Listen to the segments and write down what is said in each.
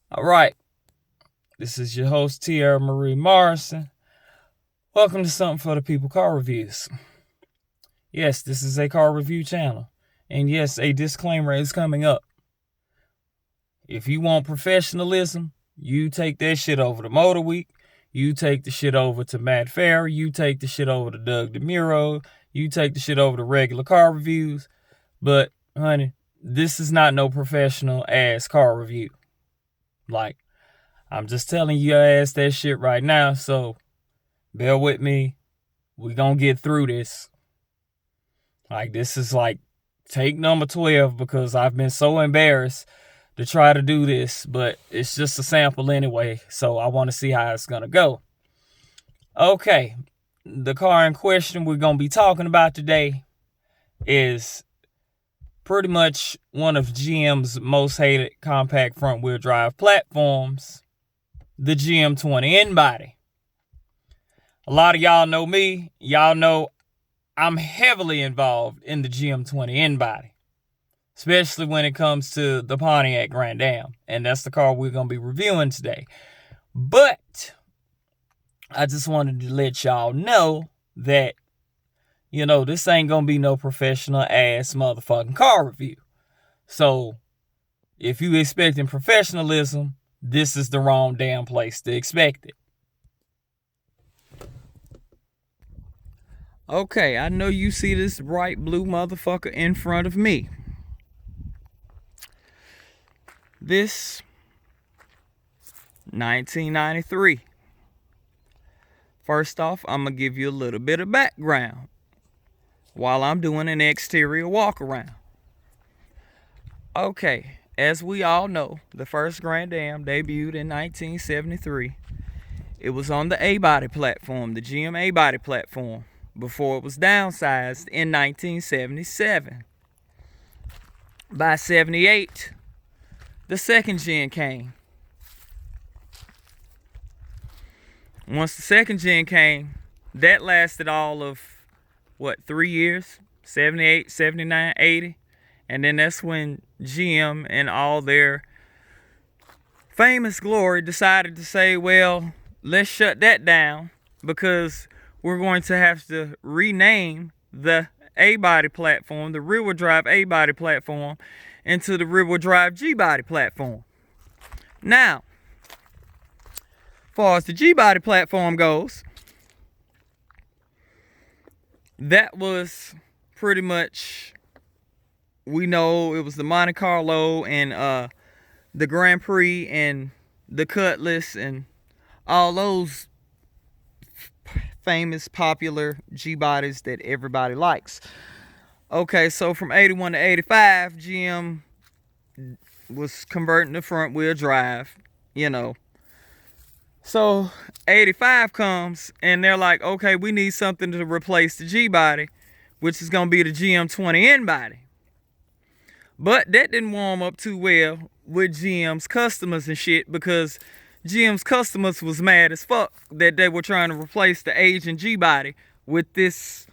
All right, this is your host, Tierra Marie Morrison. Welcome to Something for the People Car Reviews. Yes, this is a car review channel. And yes, a disclaimer is coming up. If you want professionalism, you take that shit over to Motor Week. You take the shit over to Matt Farah. You take the shit over to Doug DeMuro. You take the shit over to regular car reviews. But, honey, this is not no professional ass car review. Like, I'm just telling you ass that shit right now, so bear with me. We gonna get through this. Like, this is like take number 12 because I've been so embarrassed to try to do this, but it's just a sample anyway, so I want to see how it's gonna go. Okay, the car in question we're gonna be talking about today is pretty much one of GM's most hated compact front-wheel drive platforms, the GM20 N-Body. A lot of y'all know me. Y'all know I'm heavily involved in the GM20 N-Body, especially when it comes to the Pontiac Grand Am, and that's the car we're going to be reviewing today. But I just wanted to let y'all know that, this ain't going to be no professional ass motherfucking car review. So if you expecting professionalism, this is the wrong damn place to expect it. Okay, I know you see this bright blue motherfucker in front of me. This 1993. First off, I'm going to give you a little bit of background while I'm doing an exterior walk around. Okay, as we all know, the first Grand Am debuted in 1973. It was on the A-body platform, the GM A-body platform, before it was downsized in 1977. By 78, the second gen came. Once the second gen came, that lasted all of, 3 years? 78, 79, 80. And then that's when GM and all their famous glory decided to say, well, let's shut that down because we're going to have to rename the A-body platform, the rear-wheel drive A-body platform, into the rear-wheel drive G-body platform. Now, as far as the G-body platform goes, that was pretty much, we know it was the Monte Carlo and the Grand Prix and the Cutlass and all those famous, popular G-bodies that everybody likes. Okay, so from 81 to 85, GM was converting to front-wheel drive, So 85 comes, and they're like, okay, we need something to replace the G-body, which is going to be the GM20 N-body. But that didn't warm up too well with GM's customers and shit, because GM's customers was mad as fuck that they were trying to replace the aging G-body with this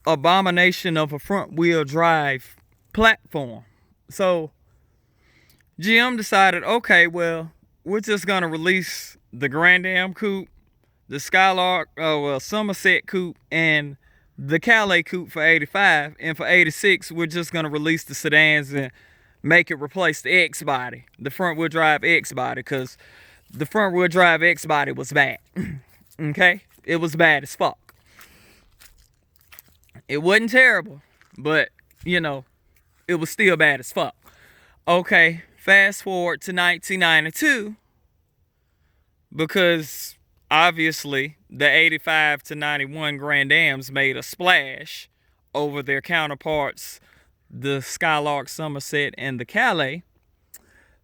abomination of a front-wheel drive platform. So GM decided, okay, well, we're just going to release the Grand Am Coupe, the Skylark, Somerset Coupe, and the Calais Coupe for 85. And for 86, we're just going to release the sedans and make it replace the X-body, the front-wheel drive X-body, because the front-wheel drive X-body was bad. Okay? It was bad as fuck. It wasn't terrible, but, it was still bad as fuck. Okay, fast forward to 1992, because obviously the 85 to 91 Grand Ams made a splash over their counterparts, the Skylark, Somerset, and the Calais.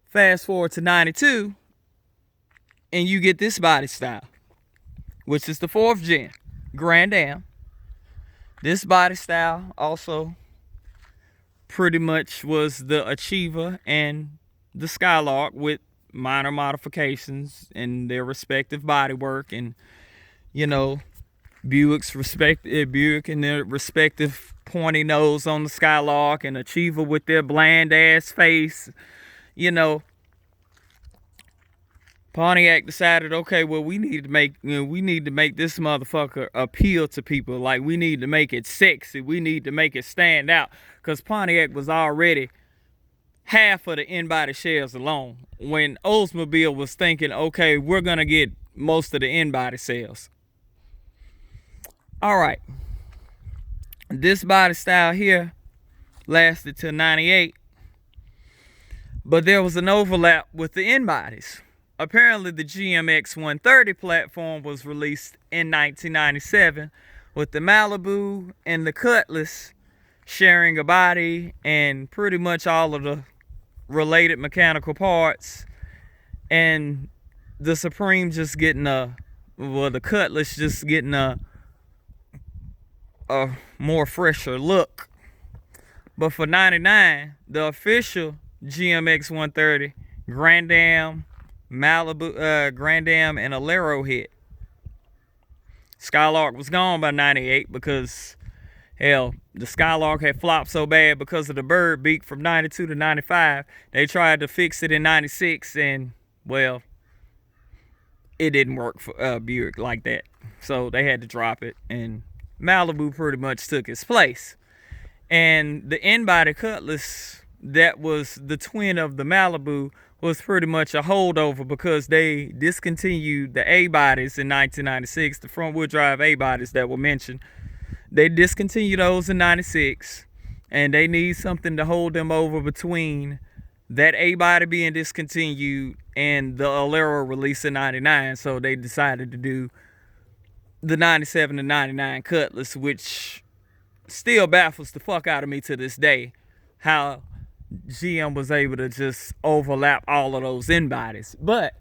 Fast forward to 92, and you get this body style, which is the 4th gen Grand Am. This body style also pretty much was the Achiever and the Skylark with minor modifications in their respective bodywork, and Buick and their respective pointy nose on the Skylark, and Achiever with their bland ass face, Pontiac decided, okay, well, we need to make this motherfucker appeal to people. Like, we need to make it sexy. We need to make it stand out. Because Pontiac was already half of the in-body sales alone, when Oldsmobile was thinking, okay, we're going to get most of the in-body sales. All right. This body style here lasted till 98. But there was an overlap with the in-bodies. Apparently, the GMX 130 platform was released in 1997, with the Malibu and the Cutlass sharing a body and pretty much all of the related mechanical parts, and the Supreme just getting the Cutlass just getting a more fresher look. But for 99, the official GMX 130 Grand Am, Malibu, Grand Am, and Alero hit. Skylark was gone by 98 because, hell, the Skylark had flopped so bad because of the bird beak from 92 to 95. They tried to fix it in 96, and, well, it didn't work for Buick like that. So they had to drop it, and Malibu pretty much took its place. And the in-body Cutlass, that was the twin of the Malibu, was pretty much a holdover because they discontinued the A-bodies in 1996, the front-wheel drive A-bodies that were mentioned. They discontinued those in 96, and they need something to hold them over between that A-body being discontinued and the Alero release in 99, so they decided to do the 97 to 99 Cutlass, which still baffles the fuck out of me to this day, how GM was able to just overlap all of those in-bodies. But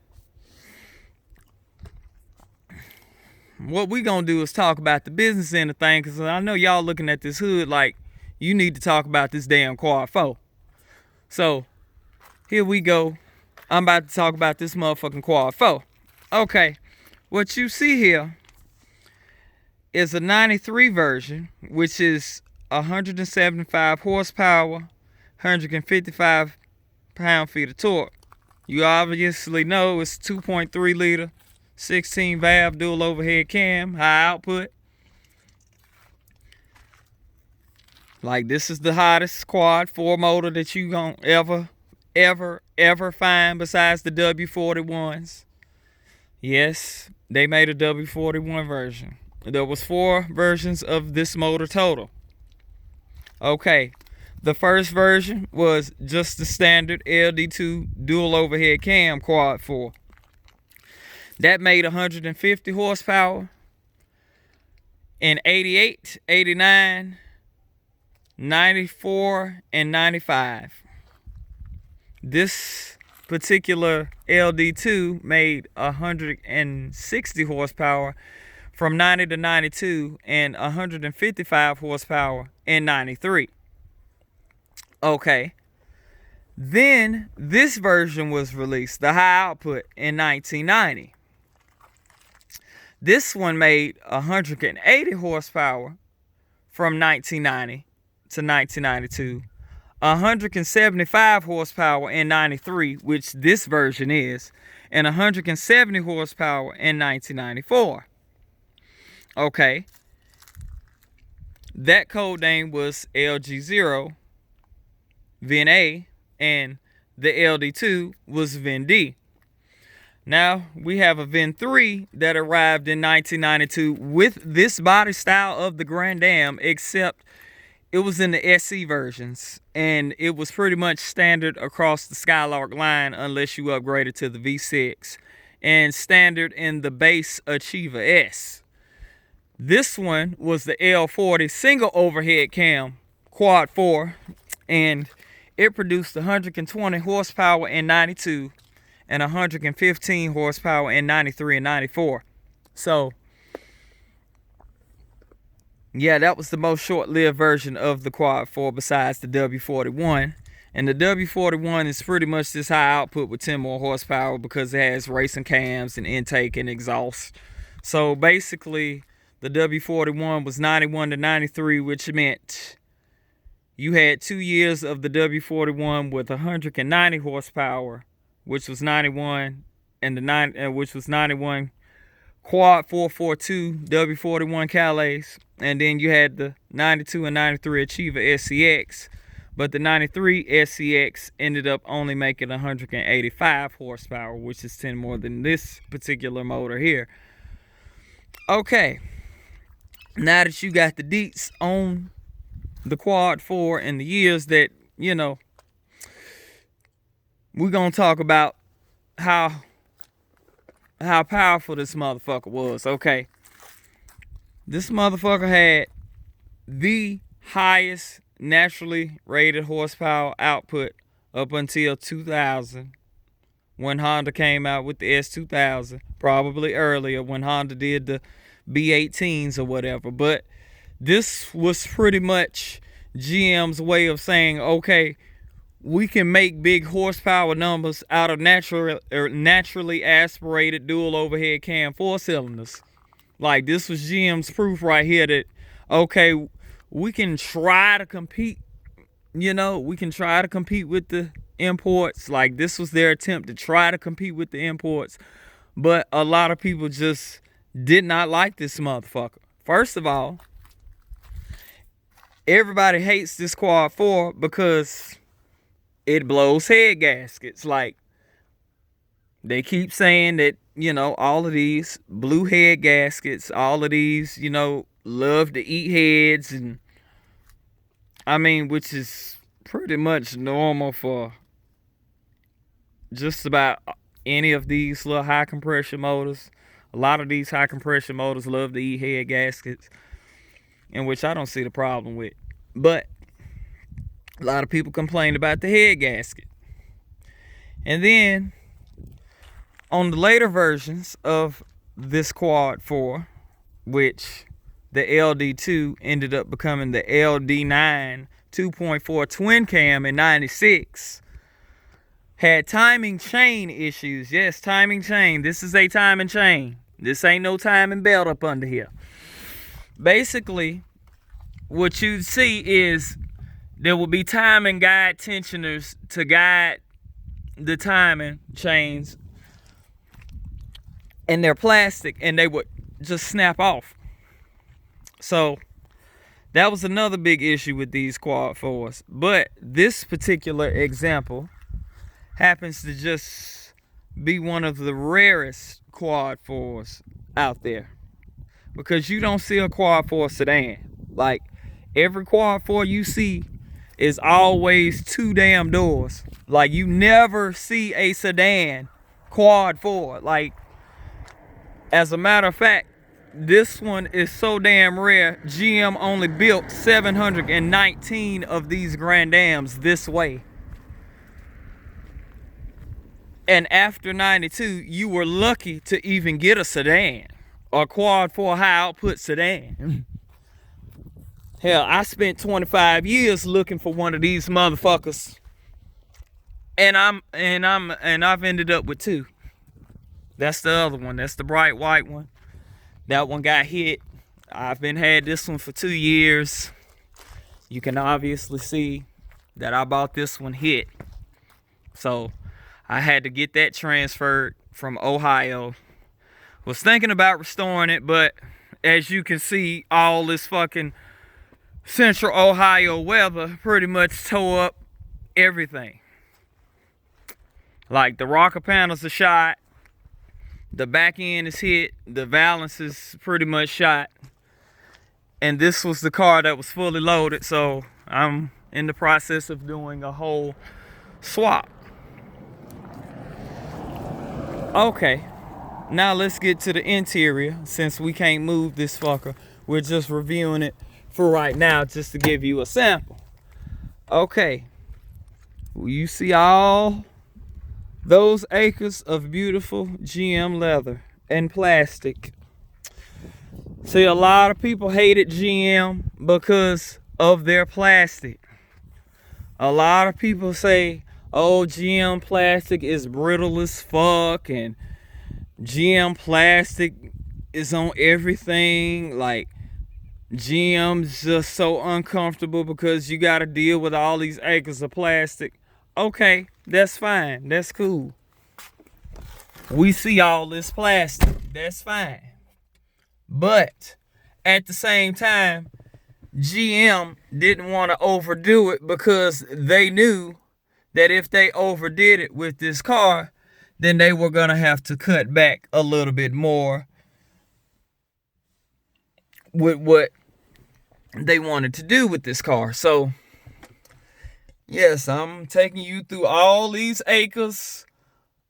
what we gonna do is talk about the business end of thing, because I know y'all looking at this hood like you need to talk about this damn Quad 4. So here we go. I'm about to talk about this motherfucking Quad 4. Okay, what you see here is a 93 version, which is 175 horsepower, 155 pound-feet of torque. You obviously know it's 2.3 liter, 16 valve dual overhead cam, high output. Like, this is the hottest Quad 4 motor that you gonna ever find besides the W41s. Yes, they made a W41 version. There was 4 versions of this motor total. Okay, the first version was just the standard LD2 dual overhead cam Quad 4. That made 150 horsepower in 88, 89, 94, and 95. This particular LD2 made 160 horsepower from 90 to 92 and 155 horsepower in 93. Okay. Then this version was released, the high output, in 1990. This one made 180 horsepower from 1990 to 1992, 175 horsepower in 93, which this version is, and 170 horsepower in 1994. Okay. That code name was LG0, VIN A, and the LD2 was VIN D. Now we have a VIN 3 that arrived in 1992 with this body style of the Grand Am, except it was in the SE versions, and it was pretty much standard across the Skylark line unless you upgraded to the V6, and standard in the base Achiever S. This one was the L40 single overhead cam Quad 4, and it produced 120 horsepower in 92 and 115 horsepower in 93 and 94. So, yeah, that was the most short-lived version of the Quad 4 besides the W41. And the W41 is pretty much this high output with 10 more horsepower because it has racing cams and intake and exhaust. So basically, the W41 was 91 to 93, which meant you had 2 years of the W41 with 190 horsepower, which was 91 and which was 91 quad 442 W41 Calais, and then you had the 92 and 93 Achiever SCX, but the 93 SCX ended up only making 185 horsepower, which is 10 more than this particular motor here. Okay, now that you got the deets on the quad 4 and the years that, you know, we're gonna talk about how powerful this motherfucker was. Okay, this motherfucker had the highest naturally rated horsepower output up until 2000, when Honda came out with the S2000, probably earlier when Honda did the B18s or whatever. But this was pretty much GM's way of saying, okay, we can make big horsepower numbers out of naturally aspirated dual overhead cam 4-cylinders. Like, this was GM's proof right here that, okay, we can try to compete, you know, we can try to compete with the imports. Like, this was their attempt to try to compete with the imports. But a lot of people just did not like this motherfucker. First of all, everybody hates this quad 4 because it blows head gaskets. Like, they keep saying that, you know, all of these blue head gaskets, all of these, you know, love to eat heads, and I mean, which is pretty much normal for just about any of these little high compression motors. A lot of these high compression motors love to eat head gaskets, in which I don't see the problem with. But a lot of people complained about the head gasket. And then on the later versions of this quad 4, which the LD2 ended up becoming the LD9 2.4 twin cam in 96, had timing chain issues. Yes, timing chain. This is a timing chain. This ain't no timing belt up under here. Basically, what you'd see is there will be timing guide tensioners to guide the timing chains, and they're plastic, and they would just snap off. So that was another big issue with these quad 4s. But this particular example happens to just be one of the rarest quad 4s out there, because you don't see a quad 4 sedan. Like, every quad 4 you see is always 2 damn doors. Like, you never see a sedan quad 4. Like, as a matter of fact, this one is so damn rare, GM only built 719 of these Grand Dams this way. And after 92, you were lucky to even get a sedan, or quad 4 high output sedan. Hell, I spent 25 years looking for one of these motherfuckers, and I've ended up with 2. That's the other one. That's the bright white one. That one got hit. I've had this one for 2 years. You can obviously see that I bought this one hit. So I had to get that transferred from Ohio. Was thinking about restoring it, but as you can see, all this fucking Central Ohio weather pretty much tore up everything. Like, the rocker panels are shot, the back end is hit, the valance is pretty much shot, and this was the car that was fully loaded, so I'm in the process of doing a whole swap. Okay, now let's get to the interior. Since we can't move this fucker, we're just reviewing it for right now, just to give you a sample. Okay, you see all those acres of beautiful GM leather and plastic. See, a lot of people hated GM because of their plastic. A lot of people say, oh, GM plastic is brittle as fuck, and GM plastic is on everything. Like, GM's just so uncomfortable because you got to deal with all these acres of plastic. Okay, that's fine. That's cool. we see all this plastic. That's fine. But at the same time, GM didn't want to overdo it because they knew that if they overdid it with this car, then they were going to have to cut back a little bit more with what they wanted to do with this car. So, yes, I'm taking you through all these acres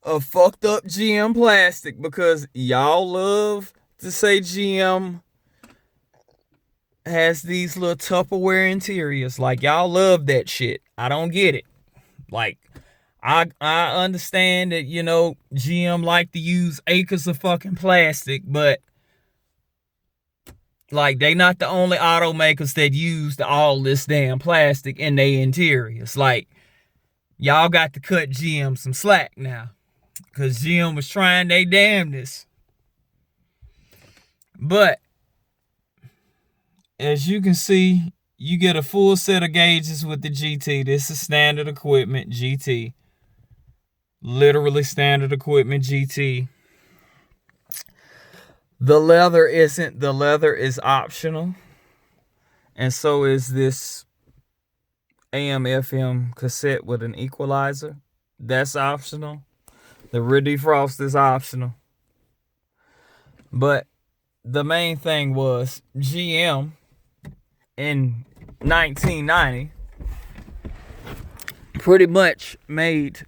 of fucked up GM plastic because y'all love to say GM has these little Tupperware interiors. Like, y'all love that shit. I don't get it. Like, I understand that, you know, GM like to use acres of fucking plastic, but like, they not the only automakers that used all this damn plastic in their interiors. Like, y'all got to cut GM some slack now. Because GM was trying their damnedest. But, as you can see, you get a full set of gauges with the GT. This is standard equipment GT. Literally standard equipment GT. The leather isn't. The leather is optional. And so is this AM/FM cassette with an equalizer. That's optional. The rear defrost is optional. But the main thing was GM in 1990 pretty much made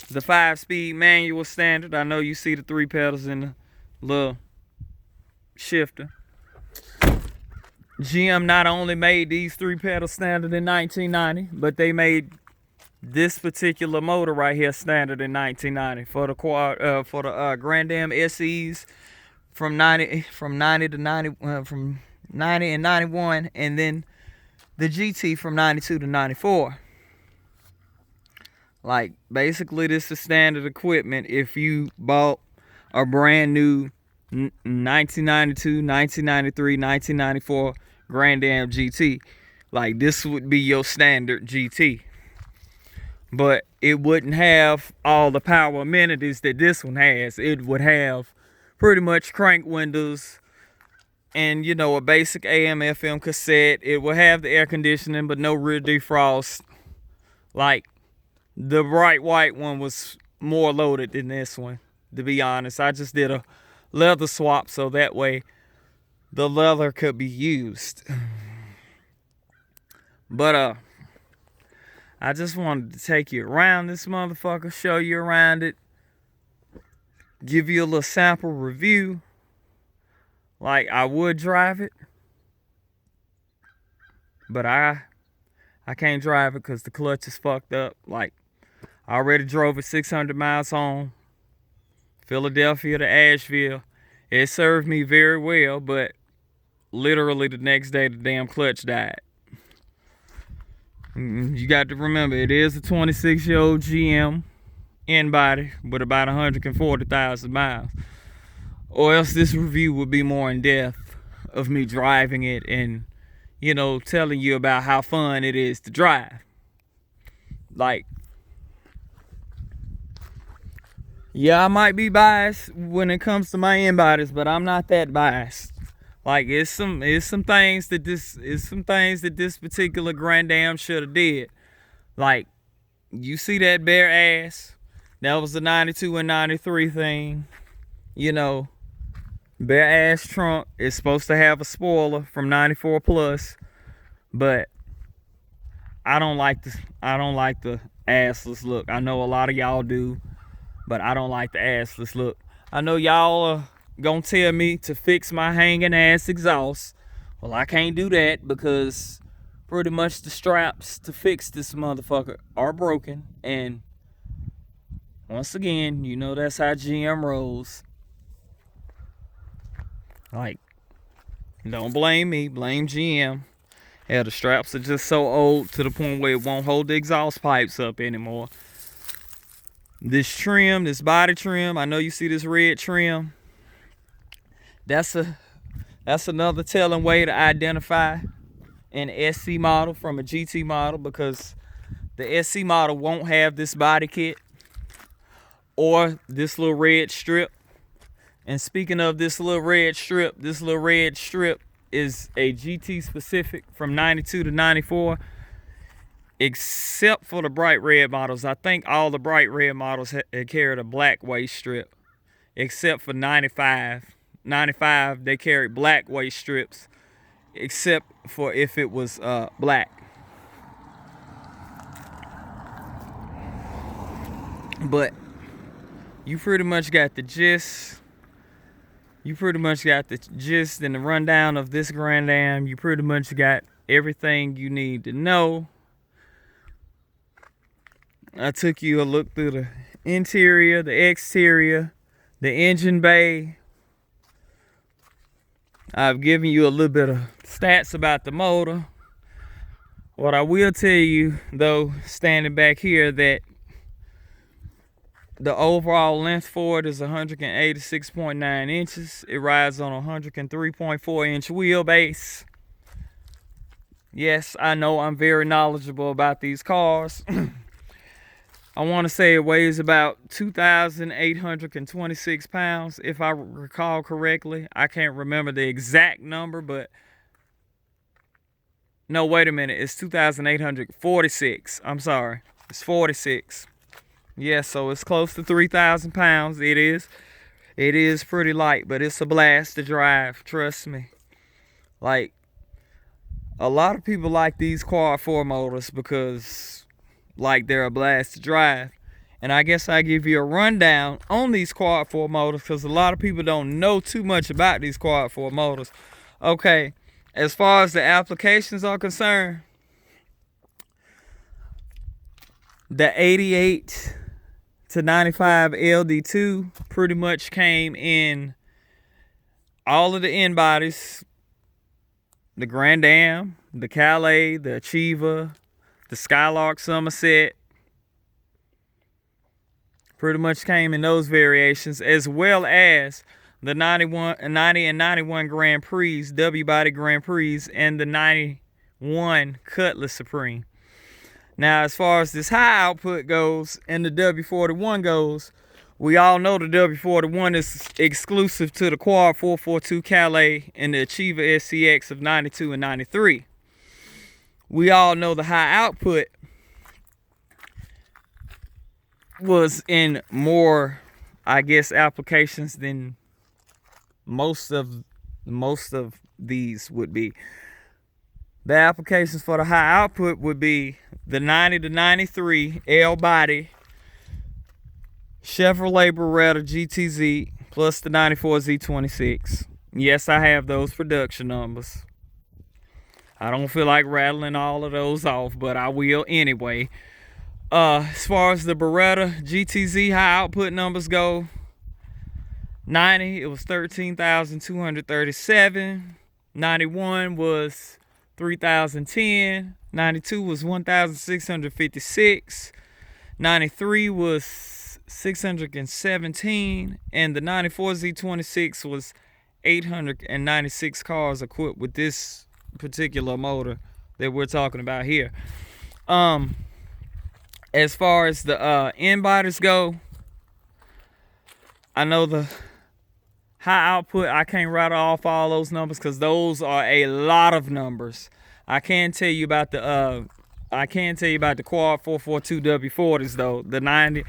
the 5-speed manual standard. I know you see the 3 pedals in the little shifter. GM not only made these 3 pedals standard in 1990, but they made this particular motor right here standard in 1990 for the Grand Am SEs from 90 and 91, and then the GT from 92 to 94. Like, basically this is standard equipment if you bought a brand new 1992, 1993, 1994 Grand Am GT. Like, this would be your standard GT. But it wouldn't have all the power amenities that this one has. It would have pretty much crank windows and, you know, a basic AM/FM cassette. It would have the air conditioning, but no rear defrost. Like, the bright white one was more loaded than this one, to be honest. I just did a leather swap so that way the leather could be used. But, I just wanted to take you around this motherfucker, show you around it, give you a little sample review. Like, I would drive it, but I can't drive it because the clutch is fucked up. Like, I already drove it 600 miles home, Philadelphia to Asheville. It served me very well, but literally the next day the damn clutch died. You got to remember, it is a 26-year-old GM in-body with about 140,000 miles. Or else this review would be more in depth of me driving it and, you know, telling you about how fun it is to drive. Like, yeah, I might be biased when it comes to my in-bodies, but I'm not that biased. Like, it's some things that this particular Grand Am should have did. Like, you see that bare ass? That was the 92 and 93 thing. You know, bare ass trunk is supposed to have a spoiler from 94 plus, but I don't like the assless look. I know a lot of y'all do, but I don't like the assless look. I know y'all are gonna tell me to fix my hanging ass exhaust. Well, I can't do that because pretty much the straps to fix this motherfucker are broken. And once again, you know that's how GM rolls. Like, don't blame me, blame GM. Yeah, the straps are just so old to the point where it won't hold the exhaust pipes up anymore. This trim, this body trim, I know you see this red trim. That's another telling way to identify an SC model from a GT model, because the SC model won't have this body kit. or this little red strip. And speaking of this little red strip is a GT specific from 92 to 94, except for the bright red models. I think all the bright red models had carried a black waist strip, except for 95. 95, they carried black waist strips, except for if it was black. But you pretty much got the gist. You pretty much got the gist and the rundown of this Grand Am. You pretty much got everything you need to know. I took you a look through the interior, the exterior, the engine bay. I've given you a little bit of stats about the motor. What I will tell you, though, standing back here, that the overall length for it is 186.9 inches. It rides on a 103.4 inch wheelbase. Yes, I know I'm very knowledgeable about these cars. I want to say it weighs about 2,826 pounds, if I recall correctly. I can't remember the exact number, but no, wait a minute. It's 2,846. I'm sorry. It's 46. Yeah, so it's close to 3,000 pounds. It is pretty light, but it's a blast to drive. Trust me. Like, a lot of people like these quad 4 motors because, like, they're a blast to drive. And I guess I give you a rundown on these quad 4 motors because a lot of people don't know too much about these quad 4 motors. Okay, as far as the applications are concerned, the 88 to 95 LD2 pretty much came in all of the end bodies. The Grand Am, the Calais, the Achiever, the Skylark Somerset. Pretty much came in those variations, as well as the 90 and 91 Grand Prix, W-body Grand Prix, and the 91 Cutlass Supreme. Now, as far as this high output goes and the W41 goes, we all know the W41 is exclusive to the Quad 442 Calais and the Achiever SCX of 92 and 93. We all know the high output was in more, I guess, applications than most of these would be. The applications for the high output would be the 90 to 93 L body Chevrolet Beretta GTZ plus the 94 Z26. Yes, I have those production numbers. I don't feel like rattling all of those off, but I will anyway. As far as the Beretta GTZ high output numbers go, 90, it was 13,237. 91 was 3,010. 92 was 1,656. 93 was 617. And the 94 Z26 was 896 cars equipped with this particular motor that we're talking about here. As far as the end bodies go, I know the high output, I can't rattle off all those numbers because those are a lot of numbers. I can tell you about the Quad 442 W40s though. The 90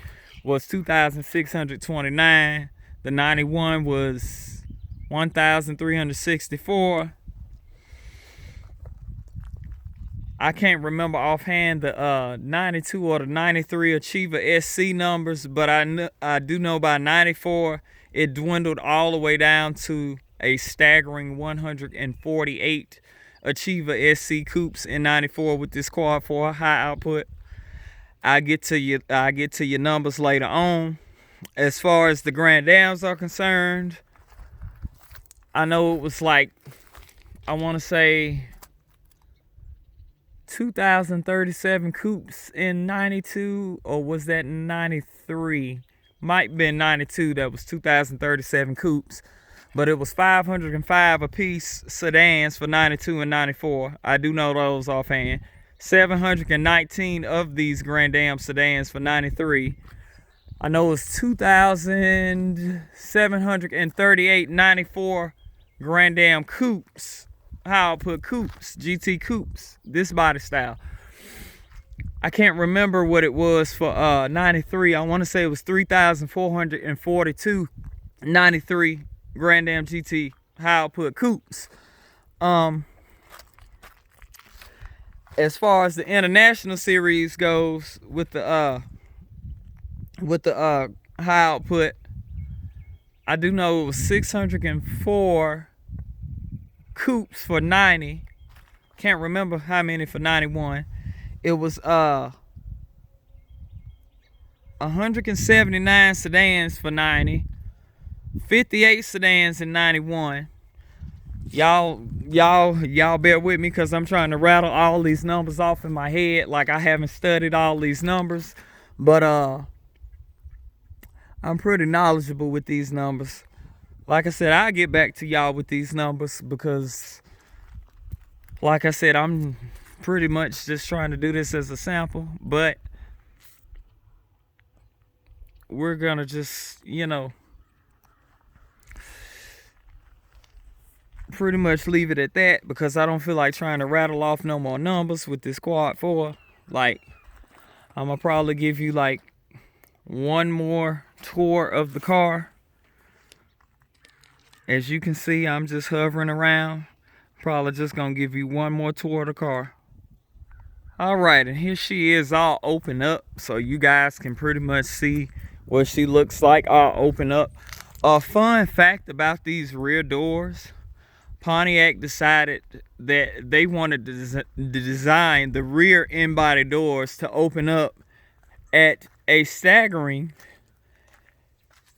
was 2,629. The 91 was 1,364. I can't remember offhand the 92 or the 93 Achiever SC numbers, but I do know by 94 it dwindled all the way down to a staggering 148 Achiever SC coupes in 94 with this Quad 4 high output. I get to your numbers later on. As far as the Grand Ams are concerned, I know it was like, I want to say 2,037 coupes in 92, or was that 93? Might have been 92 that was 2,037 coupes, but it was 505 apiece sedans for 92 and 94. I do know those offhand. 719 of these Grand Am sedans for 93. I know it's 2,738 94 Grand Am coupes. How I put coupes, GT coupes, this body style. I can't remember what it was for 93. I want to say it was 3,442 93 Grand Am GT high output coupes. As far as the international series goes, with the high output, I do know it was 604 coupes for 90. Can't remember how many for 91. It was 179 sedans for 90, 58 sedans in 91. Y'all bear with me because I'm trying to rattle all these numbers off in my head like I haven't studied all these numbers, but I'm pretty knowledgeable with these numbers. Like I said, I'll get back to y'all with these numbers because, like I said, I'm pretty much just trying to do this as a sample, but we're gonna just, you know, pretty much leave it at that because I don't feel like trying to rattle off no more numbers with this quad 4. Like, I'm gonna probably give you like one more tour of the car. As you can see, I'm just hovering around. Probably just gonna give you one more tour of the car. All right, and here she is all open up so you guys can pretty much see what she looks like all open up. A fun fact about these rear doors, Pontiac decided that they wanted to design the rear in-body doors to open up at a staggering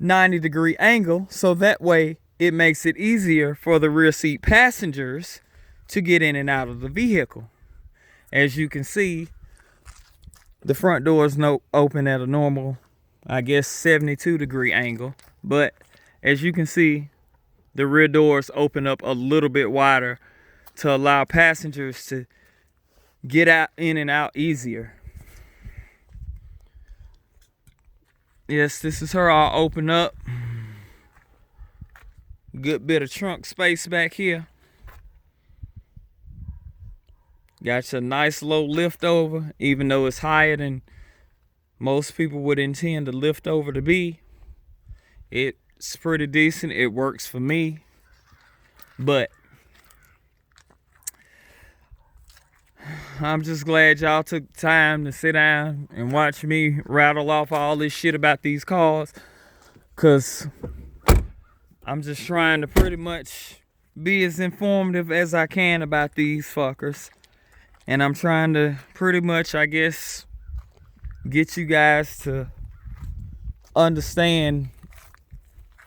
90-degree angle, so that way it makes it easier for the rear seat passengers to get in and out of the vehicle. As you can see, the front doors open at a normal, I guess, 72-degree angle. But as you can see, the rear doors open up a little bit wider to allow passengers to get out, in and out easier. Yes, this is her all open up. Good bit of trunk space back here. Got your nice low lift over, even though it's higher than most people would intend a lift over to be. It's pretty decent. It works for me. But I'm just glad y'all took time to sit down and watch me rattle off all this shit about these cars, because I'm just trying to pretty much be as informative as I can about these fuckers. And I'm trying to pretty much, I guess, get you guys to understand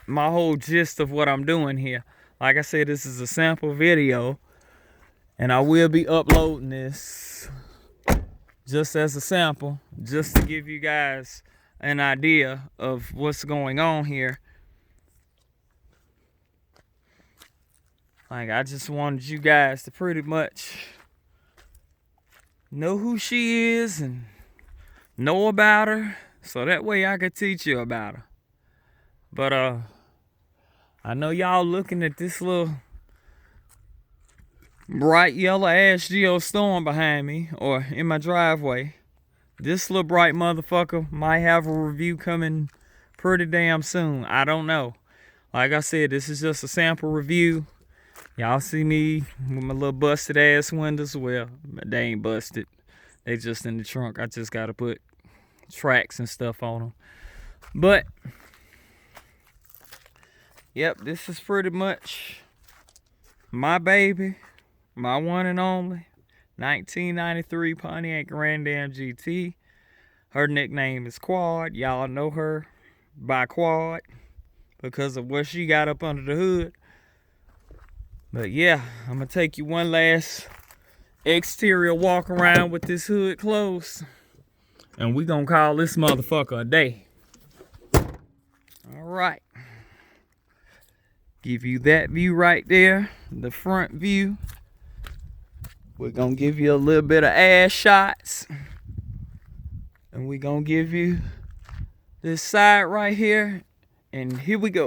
my whole gist of what I'm doing here. Like I said, this is a sample video, and I will be uploading this just as a sample, just to give you guys an idea of what's going on here. Like, I just wanted you guys to pretty much know who she is and know about her, so that way I could teach you about her. But I know y'all looking at this little bright yellow ash Geo Storm behind me, or in my driveway. This little bright motherfucker might have a review coming pretty damn soon. I don't know. Like I said, this is just a sample review. Y'all see me with my little busted ass windows. Well, they ain't busted. They just in the trunk. I just gotta put tracks and stuff on them. But yep, this is pretty much my baby, my one and only 1993 Pontiac Grand Am GT. Her nickname is Quad. Y'all know her by Quad because of what she got up under the hood. But yeah, I'm gonna take you one last exterior walk around with this hood closed, and we gonna call this motherfucker a day. All right. Give you that view right there, the front view. We're gonna give you a little bit of ass shots, and we're gonna give you this side right here, and here we go.